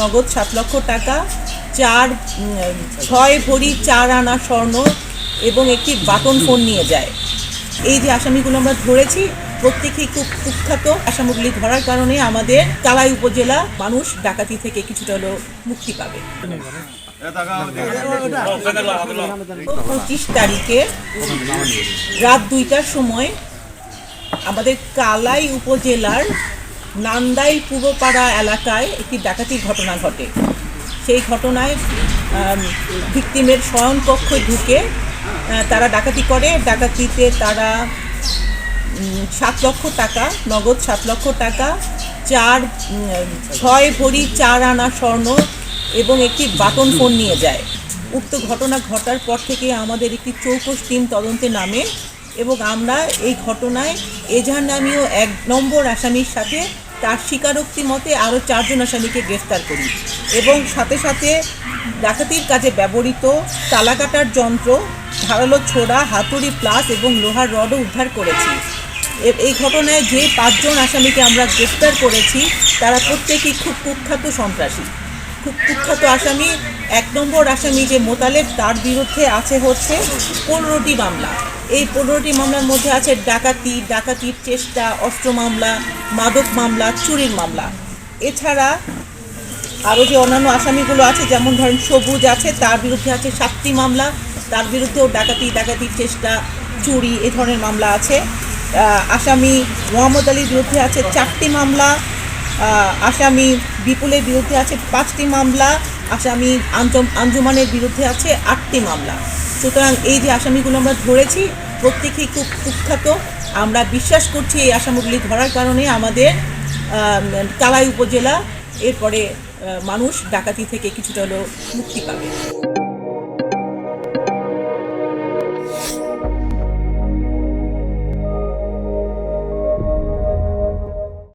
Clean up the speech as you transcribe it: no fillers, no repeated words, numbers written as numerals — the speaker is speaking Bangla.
নগদ 7 লক্ষ টাকা, 6 ভরি 4 আনা স্বর্ণ এবং একটি বাটন ফোন নিয়ে যায়। এই যে আসামিগুলো আমরা ধরেছি প্রত্যেকেই খুব কুখ্যাত। আসামিগুলি ধরার কারণে আমাদের কালাই উপজেলা মানুষ ডাকাতি থেকে কিছুটা হলেও মুক্তি পাবে। 25 তারিখে রাত 2টার সময় আমাদের কালাই উপজেলার নান্দাইল পূর্বপাড়া এলাকায় একটি ডাকাতির ঘটনা ঘটে। সেই ঘটনায় ভিকটিমের শয়নকক্ষে ঢুকে তারা ডাকাতি করে। ডাকাতিতে তারা 7 লক্ষ টাকা, নগদ 7 লক্ষ টাকা, 6 ভরি 4 আনা স্বর্ণ এবং একটি বাটন ফোন নিয়ে যায়। উক্ত ঘটনা ঘটার পর থেকে আমাদের একটি চৌকস টিম তদন্তে নামে এবং আমরা এই ঘটনায় এজাহার নামীয় 1 নম্বর আসামির সাথে তার স্বীকারোক্তি মতে আরও 4 জন আসামিকে গ্রেফতার করি এবং সাথে সাথে ডাকাতির কাজে ব্যবহৃত তালা কাটার যন্ত্র, ধারালো ছোড়া, হাতুড়ি প্লাস এবং লোহার রডও উদ্ধার করেছি। এই ঘটনায় যে 5 জন আসামিকে আমরা গ্রেফতার করেছি তারা প্রত্যেকেই খুব কুখ্যাত সন্ত্রাসী, খুব কুখ্যাত আসামি। 1 নম্বর আসামি যে মোতালেব, তার বিরুদ্ধে আছে হচ্ছে 15টি মামলা। এই 15টি মামলার মধ্যে আছে ডাকাতি, ডাকাতির চেষ্টা, অস্ত্র মামলা, মাদক মামলা, চুরির মামলা। এছাড়া আরও যে অন্যান্য আসামিগুলো আছে, যেমন ধরেন সবুজ আছে, তার বিরুদ্ধে আছে 7টি মামলা, তার বিরুদ্ধেও ডাকাতি, ডাকাতির চেষ্টা, চুরি এ ধরনের মামলা আছে। আসামি মোহাম্মদ আলীর বিরুদ্ধে আছে 4টি মামলা, আসামি বিপুলের বিরুদ্ধে আছে 5টি মামলা, আসামি আঞ্জুমানের বিরুদ্ধে আছে 8টি মামলা। সুতরাং এই যে আসামিগুলো আমরা ধরেছি প্রত্যেকেই খুব কুখ্যাত। আমরা বিশ্বাস করছি এই আসামিগুলি ধরার কারণে আমাদের কালাই উপজেলা এরপরে মানুষ ডাকাতি থেকে কিছুটা হলেও মুক্তি পাবে।